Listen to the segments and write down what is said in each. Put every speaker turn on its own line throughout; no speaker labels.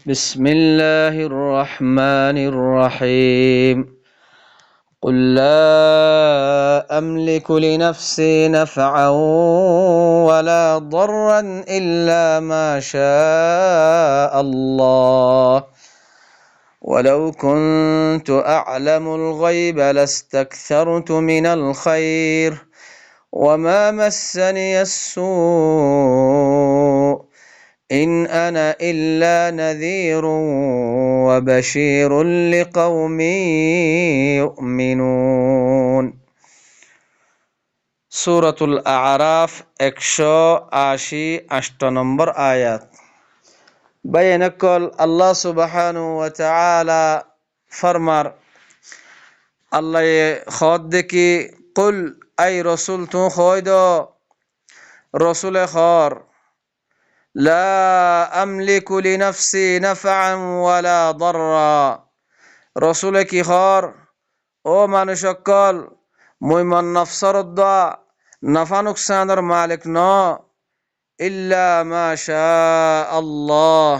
بسم الله الرحمن الرحيم قل لا أملك لنفسي نفعا ولا ضرا إلا ما شاء الله ولو كنت أعلم الغيب لاستكثرت من الخير وما مسني السوء إن أنا إلا نذير وبشير لقوم يؤمنون সূরাতুল আরাফ 180 নম্বর আয়াত বায়ানকল আল্লাহ সুবহানাহু ওয়া তাআলা ফরমার আল্লাহ খোদ দেখি কুল আই রসুল তু খোদ রসুলে খর লা আমলিকু লিনাফসি নাফআন ওয়ালা দাররা রসুলে কি খর ও মানুষসকল মুই মন নফসর দা নাফা নুকসানের মালিক ন ইল্লা মা শা আল্লাহ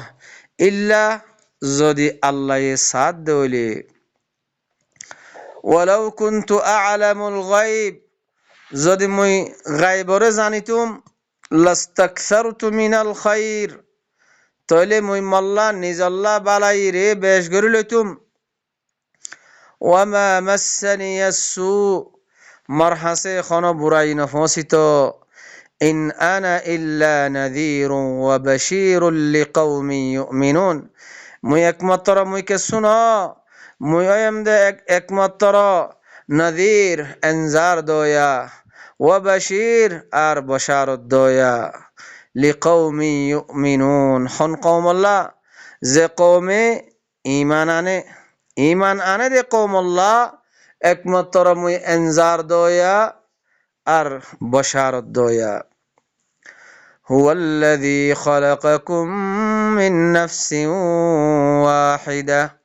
ইল্লা যদি আল্লাহ সাথ দইলে ওয়ালাউ কুনতু আ'লামুল গায়ব যদি মুই গায়বরে জানিতুম লাস্তাকসারতু মিনাল খাইর তইলে মুই মল্লা নিজল্লা বালাই রে বেশ গরি লইতুম ওয়ামা মাসসানিয়াস সু মারহাসে খন বুরাই নফসিত ইন আনা ইল্লা নাযীরুন ওয়া বাশীরুল লিকাওমিন ইউমিনুন মুই একমাত্র মুইকে শুনো মুই এমদে একমাত্র নযীর এনজার দয়া ওয়া বাশীর আর বশারত দয়া লিকাওমিন ইউমিনুন খন কওমল্লা যে কওমে ঈমান আনে দে কওমল্লা একমাত্র মুই এনজার দয়া আর বশারত দয়া هو الذي خلقكم من نفس واحدة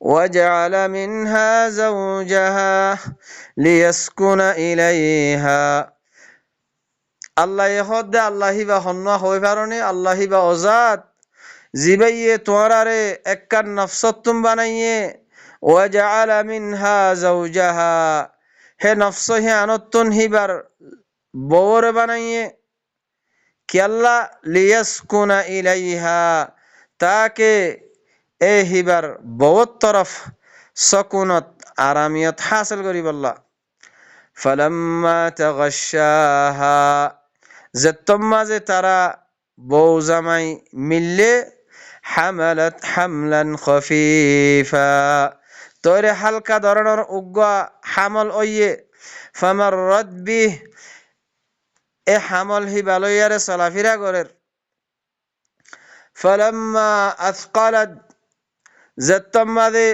وجعل منها زوجها ليسكن إليها الله يخد الله با خنوا خوي فاروني الله با ازاد জিবাইয়ে তোরারে একখান নফসতুম বানাইয়ে ওয়াজআল মিনহা যাওজাহা হে নফস হে আনতুন হিবার বওর বানাইয়ে কি আল্লাহ লিয়াসকুনা ইলাইহা তাকে এ হিবার বওর তরফ সুকুনত আরামিয়ত হাসিল করিব আল্লাহ ফালাম্মা তাগাশশাহা যতম্মা যে তারা বউ জামাই মিললে হামালাত হামলান খফিফা তোরে হালকা ধরনের উগ্গা হামল ওইয়ে ফামাররাত বিহ এ হামল হিবালয়ারে চলাফিরা করের ফালাম্মা আথকালাত যতম্মাদে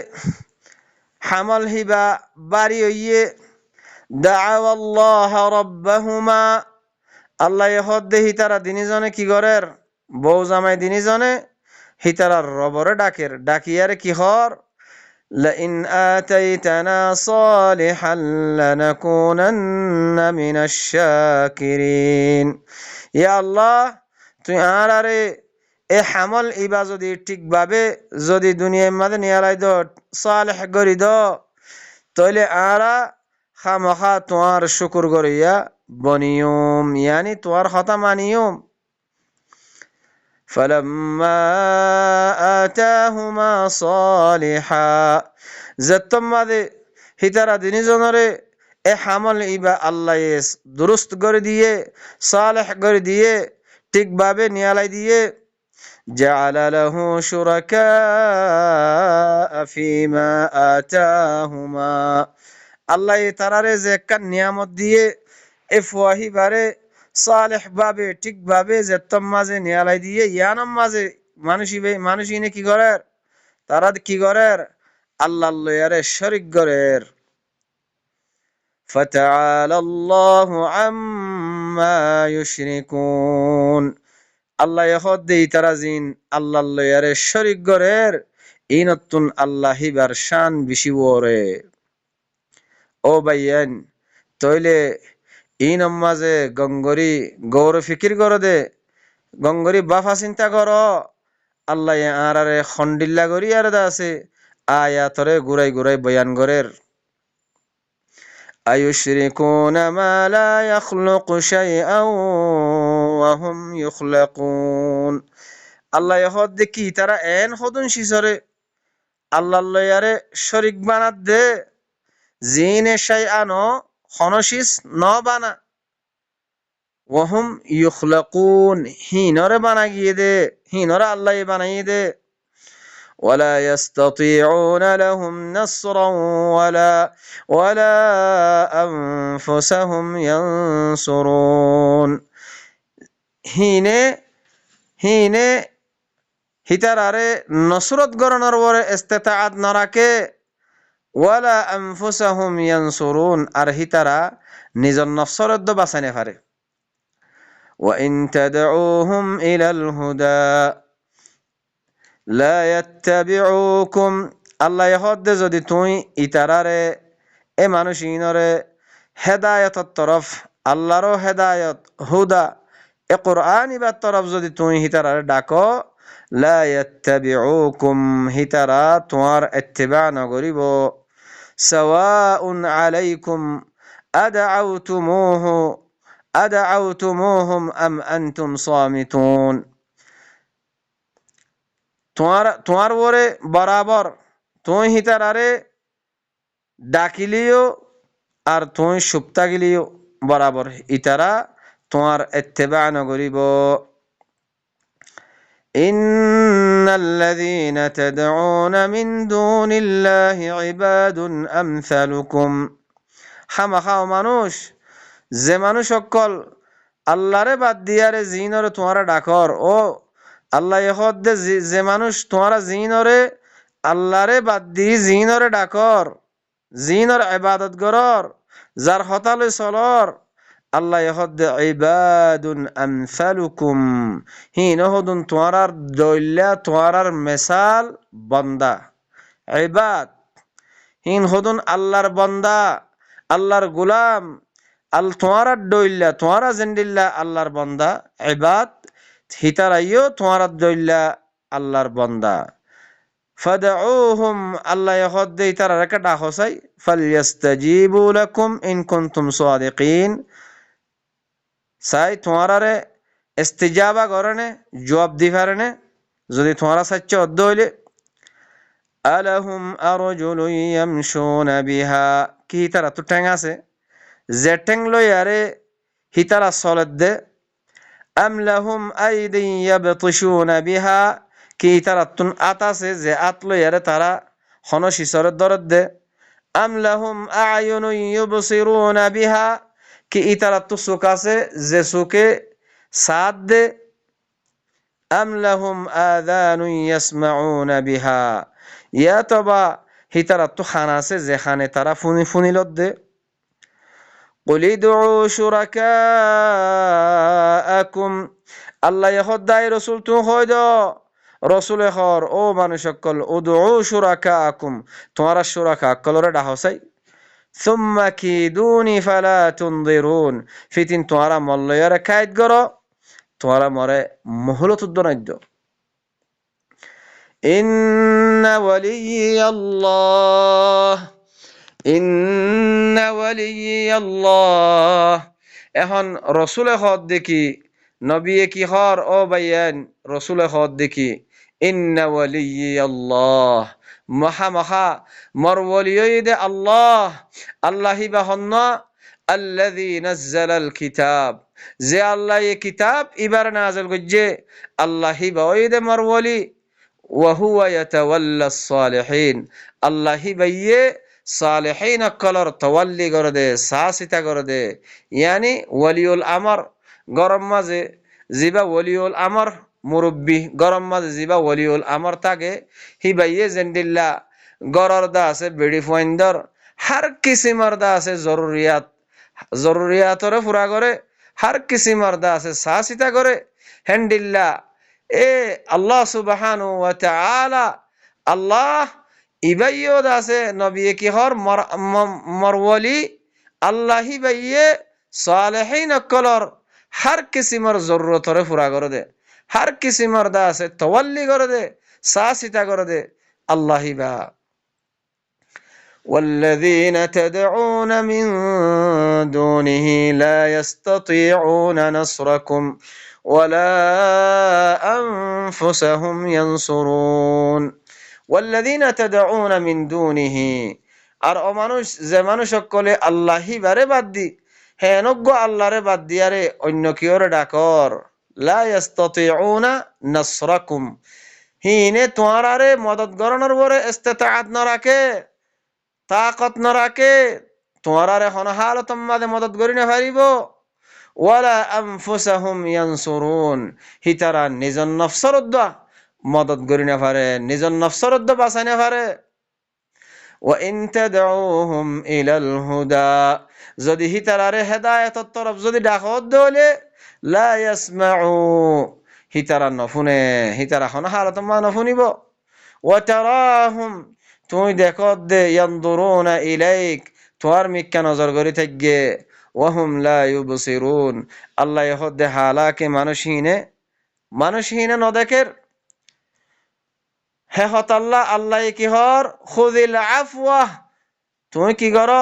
হামল হিবা বাড়ি ওইয়ে দাআও আল্লাহ রাব্বাহুমা আল্লাহ হদ্দে হিতারা দিনিজনে কি করের বউ জামাই দিনিজনে হিতারার রবরে ডাকের ডাকিয়ারে কি হর لئن آتيتنا صالحا لنكونن من الشاكرين يا الله তুই আরারে এ হামল ইবা যদি ঠিকভাবে যদি দুনিয়ার মধ্যে নিয়ালাই দ সালেহ করি দ তাহলে আরা খামখা তোমার শুকর করিয়া বনিয়ম ইয়ানি তোমার কথা মানিয়ম فلما آتاهما صالحا যতম্মাদে হিতারা দিনিজনরে এ হামল ইবা আল্লাহ দুরুস্ত করে দিয়ে সালেহ করে দিয়ে ঠিকভাবে নিয়ালাই দিয়ে جعل له شركاء فيما آتاهما আল্লাহ তারারে যে একটা নিয়ামত দিয়ে এ ফুয়াহি বারে সালেহ ভাবে ঠিকভাবে যেতম মাঝে নিয়ালাই দিয়ে ইয়ানম মাঝে মানুষই কি করের তারা কি করের আল্লাহ লয়ারে শরিক করের ফাতাআলা আল্লাহু আম্মা ইউশরিকুন আল্লাহ হদ্দে তারা জিন আল্লাহ লয়ারে শরিক করের ইনতুন আল্লাহ হিবার শান বেশি ওরে ও ভাইয়ান তইলে ই নমাজে গঙ্গরি গৌর ফিকির কর দে গঙ্গরি বাফা চিন্তা কর আল্লাহ আরারে খন্ডিল্লা করি আর দাসে আয়াতরে গুরাই গুরাই বয়ান গরের আয়ুশরিকুনা মা লা ইয়াখলুকু শাইআন ওয়া হুম ইখলাকুন আল্লাহ হদ দেখি তারা এন হদুন শিসরে আল্লাহ লয়ারে শরিক বানাত দে জিনে শাইআনো খনশিস ন বানা ওয়াহুম ইখলাকুন হিনরে বানা গিয়ে দে হিনরে আল্লাহ বানাইয়ে দে ولا يستطيعون لهم نصرا ولا أنفسهم ينصرون হিনে হিনে হিতারারে নসরত গরণর বরে ইস্তেতাআত নরাকে ওয়ালা আনফুসাহুম ইয়ানসুরুন আর হিতারা নিজর নফসরত বাঁচানে পারে ওয়া ইন তাদউহুম ইলাল হুদা লা ইয়াত্তাবিউকুম আল্লাহ হদ্দে যদি তুই ইতারারে এ মানুষ ইনরে হেদায়তর তরফ আল্লাহরও হেদায়ত হুদা এ কোরআন ইবার তরফ যদি তুই হিতারারে ডাকো লা ইয়াত্তাবিউকুম হিতারা তোমার ইত্তিবা নগরিব সাওয়াউন আলাইকুম আদআউতুমুহুম আম আনতুম সামিতুন তোমার ওরে বরাবর তুই হিতারারে ডাকিলিও আর তুই সুপ্তা গিলিও বরাবর ইতারা তোমার ইত্তেবা নগরিব ইন্নাল্লাযীনা তাদউনা মিন দুনিল্লাহি ইবাদুন আমসালুকুম খামাখাও মানুষ যে মানুষ সকল আল্লাহরে বাদ দিয়ারে জিনরে তোমারা ডাকর ও আল্লাহ ইহদ্দে যে মানুষ তোমারা জিনরে আল্লাহরে বাদ দি জিনরে ডাকর জিনর ইবাদত গরর যার হতালে চলর আল্লাহ ইহদ্দে ইবাদুন আমসালুকুম হিন হদুন তোমারার দইল্লা তোমারার মেসাল বন্দা ইবাদ হিন হদুন আল্লাহর বন্দা আল্লাহর গুলাম তোমারা দইল্লা তোমারা জিন্দিল্লা আল্লাহর বন্দা ইবাদ হিতারাইও তোমারা দইল্লা আল্লাহর বন্দা ফাদউহুম আল্লাহ ইহদ্দে ইতারা রেখে ডাকসাই ফালইস্তাজিবু লাকুম ইন কুনতুম সাদিকিন সাই তোমারারে ইস্তিজাবা করনে জবাব দি পারেনে যদি তোমারা সচ্চ অদ্দ হইলে আলাহুম আরজুলুন ইয়ামশুনা বিহা কি তারা তো ঠ্যাং আছে যে ঠ্যাং লইয়ারে হিতারা চলত দে আম লাহুম আইদিন ইয়াবতিশুনা বিহা কি তারা তুন আত আছে যে আত লইয়ারে তারা হনশিসরের দরদ দে আম লাহুম আয়ুনুন ইউবসিরুনা বিহা কি ইতারা তো চোখ আছে যে চোখে সাদ দে আম লাহুম আযানুন ইয়াসমাউনা বিহা ইয়া তবা হিতারা তো খান আছে যে খানে তারা ফুনি ফুনিলত দে قل ادعوا شركاءكم আল্লাহ ইহদ্দাই রসুল তু হইদ রসুল হর ও মানুষ সকল উদউ শুরাকাকুম তোমারা শুরাকা কলরে ডাহসাই সুম্মা কিদুনি ফালা তুনদিরুন ফিতিন তোমারা মল্লয়ারে কায়েদ করো তোমারা মরে মহলত উদ্দনাদ্য ইন্না ওয়ালিয়াল্লাহ ইন্না ওয়ালিয়াল্লাহ এখন রসুলে হদ দেখি নবী কি হর ও বাইয়ান রসুলে হদ দেখি ইন্না ওয়ালিয়াল্লাহ মহা মহা মর ওয়ালিয়দে আল্লাহ আল্লাহি বাহন্ন আল্লাযী নাযালাল কিতাব যে আল্লাহ এই কিতাব ইবার নাযিল করছে আল্লাহি বাওয়দে মর ওয়ালি ওয়া হুয়া ইয়াতাওয়াল্লাস সালিহিন আল্লাহি বাইয়ে সালেহিন কলর তওয়াল্লি করে দে সাসিতা করে দে ইয়ানি ওয়ালিউল আমর গরম মাঝে জিবা ওয়ালিউল আমর মুরব্বি গরম মাঝে জিবা ওয়ালিউল আমর তাকে হিবাইয়ে জেন্দিল্লা গরর দা আছে বেড়ি ফয়েন্দর হার কিসিমর দা আছে জরুরিয়াতরে পুরা করে হার কিসিমর দা আছে সাসিতা করে হেন্ডিল্লা এ আল্লাহ সুবহানাহু ওয়া তাআলা আল্লাহ ইবাইয়দ আছে নবী কি হর মরওয়ালি আল্লাহি বাইয়ে সালেহিন কলর হার কিসিমর জরুরতরে পুরা করে দে har kisi marda আছে tawalli করে দে সাসিতা করে দে আল্লাহি বা والذين تدعون من دونه لا يستطيعون نصركم ولا أنفسهم ينصرون والذين تدعون من دونه আর অমানুষ যে মানুষ সকলে আল্লাহি বারে বাদ দি হেনজ্ঞ আল্লাহরে বাদ দিয়ারে অন্য কিওরে ডাকর লা ইয়াস্তাতিউনা নাসরাকুম হিনে তোমারারে মদত গরণের পরে ইস্তিতাআত না রাখে তাকত না রাখে তোমারারে হন হালত মাদে মদত করি না পারিব ওয়ালা আনফুসাহুম ইয়ানসুরুন হিতারা নিজন নফসর উদ্দা মদত করি না পারে নিজন নফসর উদ্দা বাঁচাই না পারে وإن تدعوهم إلى الهدى যদি হিতারারে হেদায়েতর তরফ যদি ডাকত দলে লা ইয়াসমাউ হিতারা নফুনে হিতারা হন হালত মা নফুনিব ওয়া তারাহুম তুই দেখত দে ইয়ানদুরুনা ইলাইক তোর মিক্কা নজর করি থাকগে ওয়াহুম লা ইউবসিরুন আল্লাহ ইহদে হালাকে মানুষহীনে নদেকের হে হত আল্লাহ আল্লাহ কি হর খুদিল আফওয়া তুই কি কর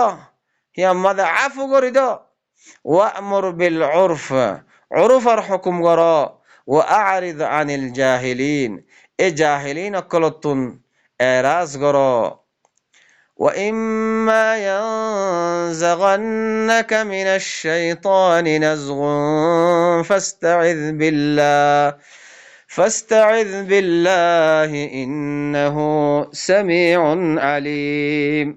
হি আমাদে আফু করি দ ওয়ামুর বিল উরফ উরফর হুকুম কর ওয়া আরিদ আনিল জাহিলিন এ জাহিলিন অকলতুন এরাজ কর وإما ينزغنك من الشيطان نزغ فاستعذ بالله إنه سميع عليم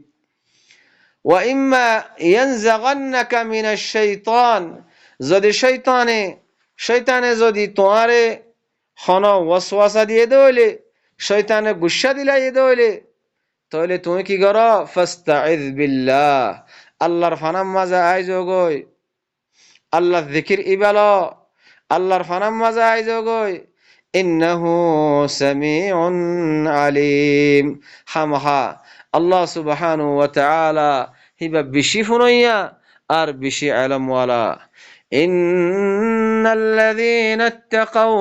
وإما ينزغنك من الشيطان যদি শয়তানে যদি তোমারে হন ওয়াসওয়াসা দিয়ে দইলে শয়তানে গুসা দিলাই দইলে তাহলে তুমি কি করো ফাস্তাইজ বিল্লাহ আল্লাহর ফানাম মাজা আইজগই আল্লাহর জিকির ইবালো আল্লাহর ফানাম মাজা আইজগই ইন্নাহু সামিউন আলিম হামহা আল্লাহ সুবহানাহু ওয়া তাআলা হিবা বেশি ফুনাইয়া আর বেশি ইলম ওয়ালা ইন্নাল্লাযীনা ইত্তাকাউ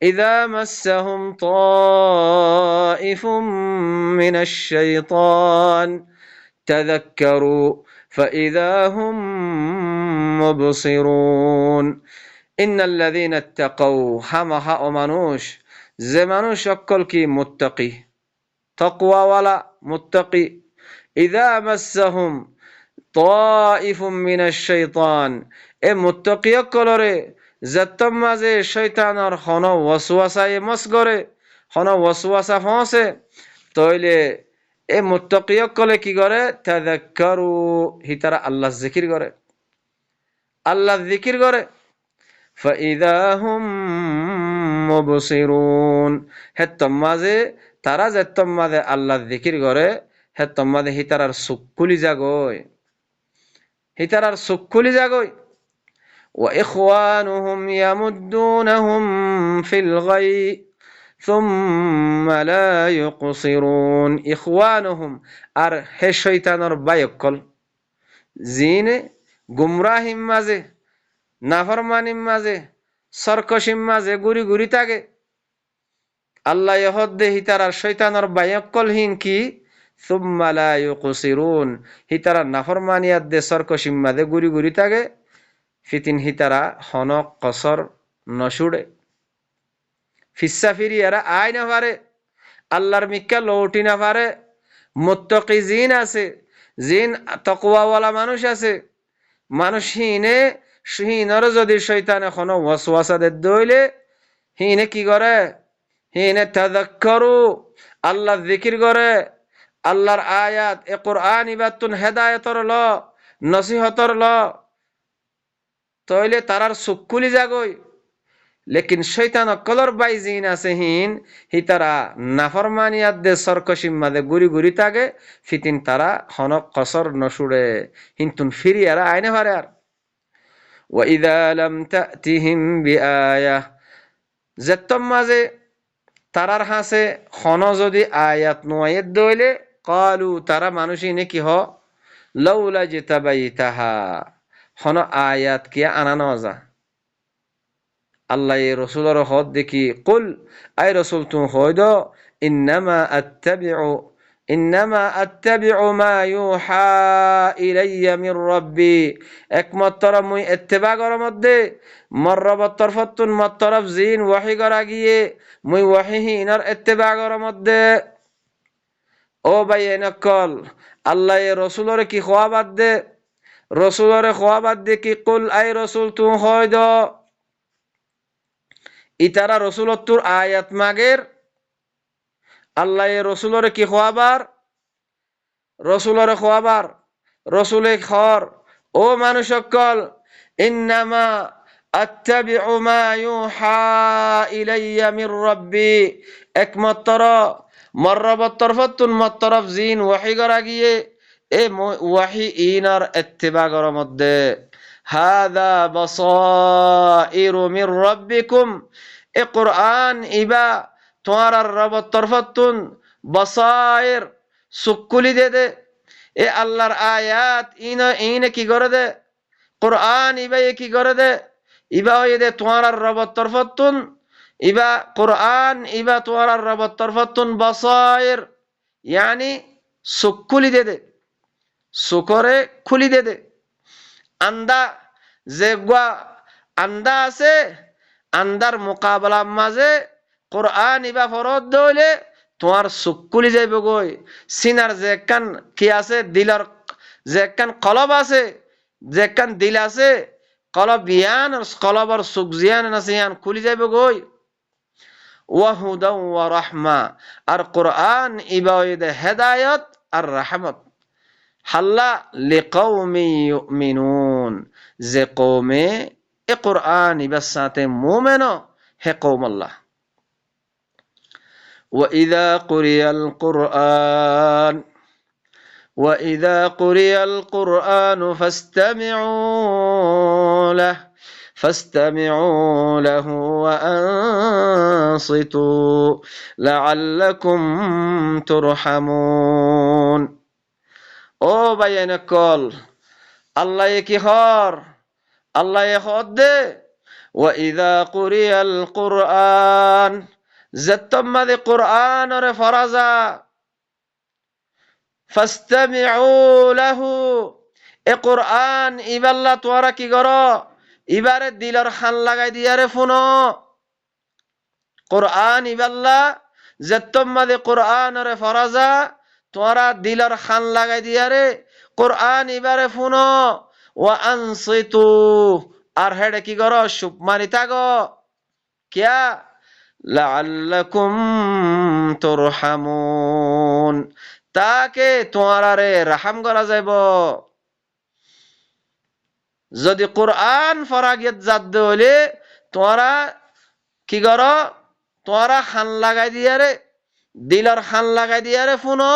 إذا مسهم طائف من الشيطان تذكروا فإذا هم مبصرون إن الذين اتقوا همها أمانوش زمانوش شكل كي متقي تقوى ولا متقي إذا مسهم طائف من الشيطان متقي كولوري যত্তম মাঝে শয়তানর হন ওয়াসওয়াসায় মস করে হন ওয়াসওয়াসা ফসে তইলে এ মুত্তাকিয়ক কলে কি করে তাযাক্কারু হিতারা আল্লাহ জিকির করে আল্লাহ জিকির করে ফাইদা হুম মুবসিরুন হেত্তম মাঝে তারা যত্তম মাঝে আল্লাহ জিকির করে হেত্তম মাঝে হিতারার সুকুলি জাগয় وإخوانهم يمدونهم في الغي ثم لا يقصرون إخوانهم আর হে শয়তানের বায়কল জিনে গুমরাহিম মাঝে নাফরমানিম মাঝে সরকশিম মাঝে গুরি গুরি থাকে আল্লাহ ইহদ্দে হিতার শয়তানের বায়কল হিন কি ثم لا يقصرون হিতার নাফরমানিয়াত দে সরকশিম মাঝে গুরি গুরি থাকে ফিতিন হিতারা হনক কসর নসুড়ে ফিসা ফিরিয়ারা আয় না পারে আল্লাহর মিক্কা লৌটি না পারে মুত্তাকি জিন আছে জিন তাকওয়াওয়ালা মানুষ আছে মানুষ হিনর যদি শয়তান এখন ওয়াসওয়াসা দে দইলে হিনে কি করে হিনে তাযাক্কারু আল্লাহ জিকির করে আল্লাহর আয়াত এ কুরআন ইবাতুন হেদায়েতর ল নসিহতর ল তইলে তারার সুকুলি জাগই লেকিন শয়তান কলর বাই জিন আছে হিতারা নাফরমানিয়াত দে সরকশিম মাদে গুরি গুরি তাগে ফিতিন তারা হনক কসর নসুড়ে হিন্তুন ফিরিয়ারা আইনে পারে আর ওয়া ইযা লাম তাতিহিম বিআয়া যেতম মাঝে তারার হাসে হন যদি আয়াত নয়াত দইলে ক্বালু তারা মানুষই নে কি হ লাউলা জিতাবাইতাহা হন আয়াত কি আনানো যা আল্লাহ এ রসুলের হদ দেখি কুল আই রসুল তুমি হয় দ ইন্নামা আত্তাবিউ মা ইউহা ইলাইয়া মির রাব্বি একমত তরফ মুই ইত্তেবা করার মধ্যে মররবত তরফতুন মত তরফ জিন ওয়াহি করা গিয়ে মুই ওয়াহি ইনার ইত্তেবা করার মধ্যে ও ভাই এনেকল আল্লাহ এ রসুলরে কি খোয়া বাদ দে রসুলরে খোয়া বাদ দে কি কুল আই রসুল তুমি হয় দ ইতারা রসুলত্তুর আয়াত মাগের আল্লাহ এ রসুলরে কি খোয়াবার রসুলরে খোয়াবার রসুলে খর ও মানুষ সকল ইন্নামা আত্তাবিউ মা ইউহা ইলাইয়া মির রাব্বি একমত তর মররবত তরফতুন মত তরফ জিন ওয়াহি করা গিয়ে এ ওয়াহি ইনার ইত্তেবা করার মধ্যে হাদা বাসাইরু মির রাব্বিকুম এ কোরআন ইবা তোমার রবত তরফতুন বাসাইর সুকুলি দে এ আল্লাহর আয়াত ইনে কি করে দে কোরআন ইবা কি করে দে ইবা হয়ে দে তোমার রবত তরফতুন ইবা কোরআন ইবা তোমার রবত তরফতুন বাসাইর ইয়ানি সুকুলি দে সুকরে খুলি দে আন্দা যেগুয়া আন্দা আছে আন্দার মোকাবেলা মাঝে কোরআন ইবা ফরত দইলে তোমার সুকুলি যাইব গই সিনার যে কান কি আছে দিলার যে কান কলব আছে যে কান দিল আছে কলব ইয়ান কলবর সুখ জিয়ান আছে ইয়ান খুলি যাইব গই ওয়াহুদা ওয়া রাহমা আর কোরআন ইবা হেদায়ত আর রাহমত হাল্লা লিকাউমি ইউমিনুন যে কওমে এ কোরআন ইবার সাথে মুমিন হে কওম আল্লাহ وإذا قرئ القرآن فاستمعوا له وأنصتوا لعلكم ترحمون ও ভাইয়েন কল আল্লাহ কি হর আল্লাহ হদ দে ওয়াইদা কুরিয়াল কুরআন যতমাদে কুরআন রে ফরাজা ফাস্তামিউ লাহু এ কুরআন ইবাল্লা তোরা কি করো ইবারে দিলর খান লাগাই দিয়ারে ফুনো কুরআন ইবাল্লা যতমাদে কুরআন রে ফরাজা তোরা দিলর খান লাগাই দিয়ারে কোরআন ইবারে ফুনো ওয়া আনসিতু আর হেডে কি করো সুপ মারি থাকো কিয়া লাআল্লাকুম তুরহামুন তাকে তোমারে রাহাম করা যাইব যদি কোরআন ফরাগিয়ত জাদ হইলে তোরা কি করো তোরা খান লাগাই দিয়ারে দিলর খান লাগাই দিয়ারে ফুনো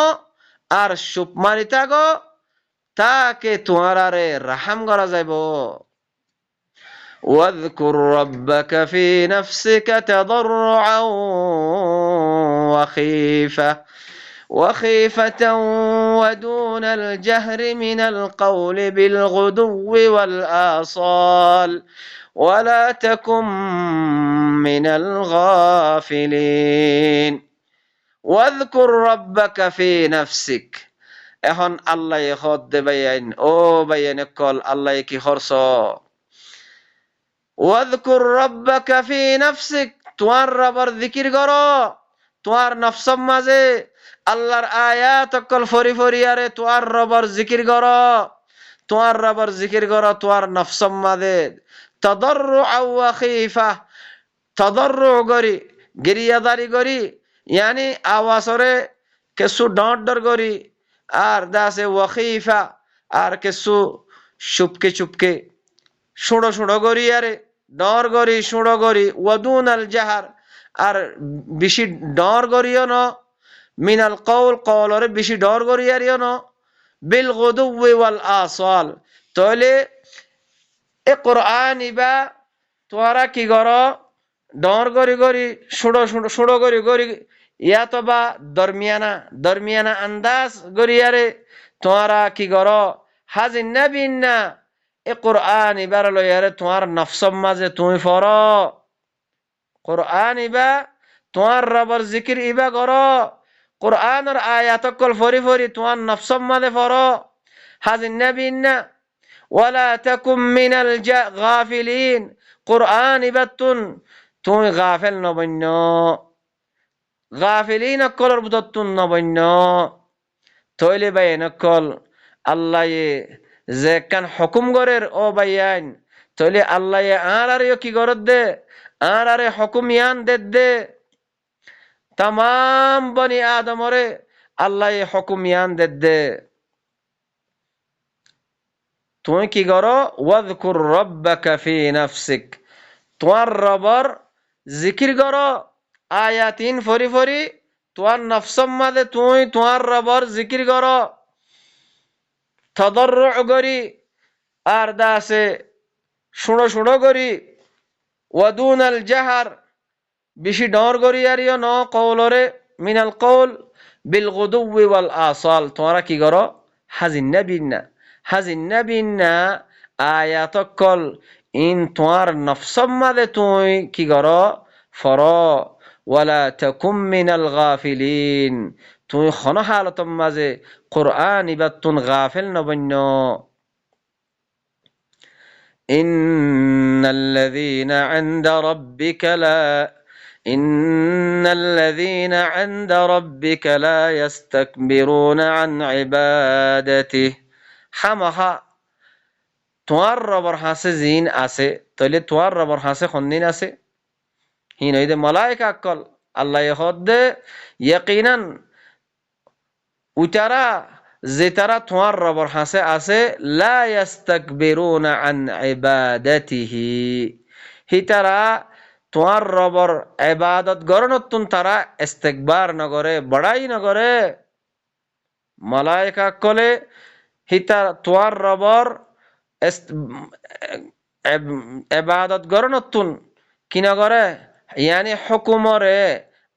আর সুপ মারি থাকো তাকে তোমারে রাহাম করা যাইব واذكر ربك في نفسك تضرعا وخيفة ودون الجهر من القول بالغدو والآصال ولا تكن من الغافلين واذكر ربك في نفسك এখন আল্লাহ হদ দে বাইন ও বাইন কল আল্লাহ কি হরস ওয়াযকুর রাব্বাকা ফি নাফসিক তোমার রবের জিকির করো তোমার নফসের মাঝে আল্লাহর আয়াত কল ফরি ফরি আরে তোমার রবের জিকির করো তোমার রবের জিকির করো তোমার নফসের মাঝে তাদাররুআ ওয়া খিফা তাদাররু করি গিরিয়াদারি করি ইয়ানি আওয়াজরে কিছু ডর ডর করি আর দাসে ওয়াখিফা আর কিছু চুপকে চুপকে শুঁড়ো শুঁড়ো করি আরে ডর করি শুঁড়ো করি ওয়াদুন আল জাহার আর বেশি ডর করিও ন মিনাল কওল কওলরে বেশি ডর করি আরিও ন বিল গুদুওয়ি ওয়াল আসাল তাহলে এ কোরআন ইবা তোরা কি করো ডর করি করি শুঁড়ো শুঁড়ো শুঁড়ো করি করি ইয়া তো বা দরমিয়ানা আন্দাজ গরিয়ারে তোরা কি করো হাজিন না বিন না এ কোরআন এবার লইয়ারে তোমার নফসম মাঝে তুমি ফর কোরআন ইবা তোমার রবর জিকির ইবা করো কোরআনের আয়াত কল ফরি ফরি তোমার নফসম মাদে ফরো হাজিন নবিনা ওয়ালা তাকুম মিনাল গাফিলিন কোরআন ইবাতুন তুমি গাফেল নবন্য গাফিলিন কলর বুদতুন নবন্য তৈলে বাইন কল আল্লাহ যে কান হুকুম গরের ও বাইয়ান তৈলে আল্লাহ আর আর কি গরদ দে আর আরে হুকুম ইয়ান দে तमाम बनी आदमरे अल्लाह ये हुकुम यान दे तुम की करो वज़कुर रब्बक फी नफ्सिक तुआर रबर जिकिर करो आयातीन फरी फरी तुआर नफ्सम मादे तुआर रबर जिकिर करो तदर्रुअ करी আর দাসে শুনো শুনো করি ওয়াদুনাল জাহার বেশি ডর করি আরিও ন কওলরে মিনাল কওল বিল গুদুওয়ি ওয়াল আসাল তোমরা কি করো হাজিন্না বিন্না আয়াতকল ইন তোমার নফসম মাদে তুই কি করো ফর ওয়ালা তাকুম মিনাল গাফিলিন তুই খন হালতম মাঝে কোরআন ইবাতুন গাফিল নবন্য إن الذين عند ربك لا يستكبرون عن عبادته حمها توار ربر حاسه زين আছে তাহলে توار ربر حاسه খন্দিন আছে হিন হইতে মালায়েকা কল আল্লাহ ইহদে ইয়াকিনান উতারা যে তারা তোমার রবর হাসে আছে লা ইয়াস্তাকবিরুনা আন ইবাদাতিহি হি তারা তোমার রবর ইবাদত গরনতুন তারা ইস্তিকবার নগরে বড়াই নগরে মালায়েকা কলে হি তারা তোমার রবর ইবাদত গরনতুন কি নগরে ইয়ানি হুকুমরে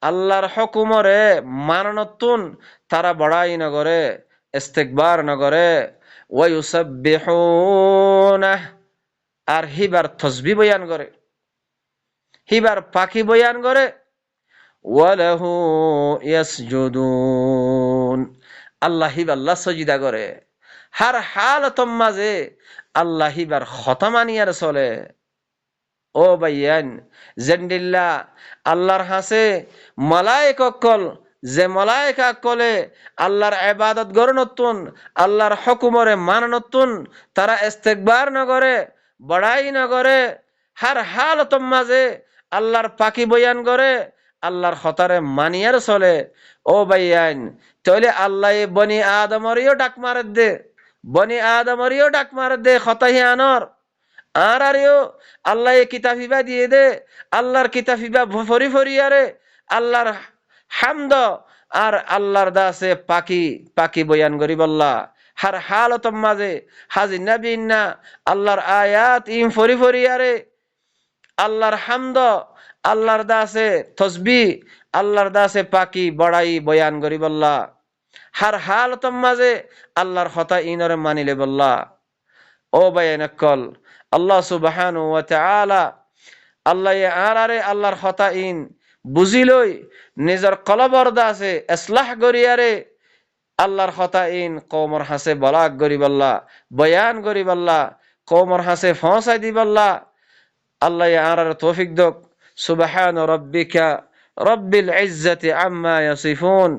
আল্লাহর হুকুমরে মাননতুন তারা বড়াই নগরে ইস্তিকবার নগরে ওয়ায়ুসাব্বিহুনা আর হিবার তসবিহ বয়ান করে হিবার পাখি বয়ান করে ওয়ালাহু ইয়াসজুদুন আল্লাহ হিবাল্লাহ সজিদা করে হার হালতম মাঝে আল্লাহ হিবার খতমানিয়ার চলে ও ভাইয়ান জেন্ডিল্লা আল্লাহর হাসে মালায়েকা কল যে মালায়েকা কলে আল্লাহর ইবাদত গরনতুন আল্লাহর হুকুমরে মাননতুন তারা ইস্তিকবার নগরে বড়াই নগরে হার হালতম মাঝে আল্লাহর পাকি বয়ান করে আল্লাহর খতারে মানিয়ার চলে ও ভাইয়ান তাহলে আল্লাহ বনি আদমরিও ডাক মার দে বনি আদমরিও ডাক মার দে খতাহিয়ানর আর আরেও আল্লাহ কিতাবিবা দিয়ে দে আল্লাহর কিতাবিবা ফরি ফরি আরে আল্লাহর হামদ আর আল্লাহর দাসে পাকি পাকি বয়ান করি বল্লা হার হালতম মাঝে হাজি নবিনা আল্লাহর আয়াত ইম ফরি ফরি আরে আল্লাহর হামদ আল্লাহর দাসে তসবি আল্লাহর দাসে পাকি বড়াই বয়ান করি বল্লা হার হালতম মাঝে আল্লাহর কথা ইনরে মানিলে বল্লা ও বায়ানকল আল্লাহ সুবহানাহু ওয়া তাআলা আল্লাহ আরারে আল্লাহর কথা ইন বুঝিলই নিজের কলবর দাসে ইসলাহ করিয়ারে আল্লাহর কথা ইন কওমর হাসে বলাগ করিবাল্লাহ বয়ান করিবাল্লাহ কওমর হাসে পৌঁছাই দিবাল্লাহ আল্লাহ আরারে তৌফিক দক সুবহান রাব্বিকা রব্বিল ইজ্জাতি আম্মা ইয়াসিফুন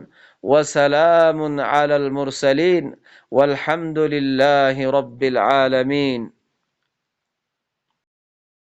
ওয়া সালামুন আলাল মুরসালিন ওয়ালহামদুলিল্লাহি রাব্বিল আলামিন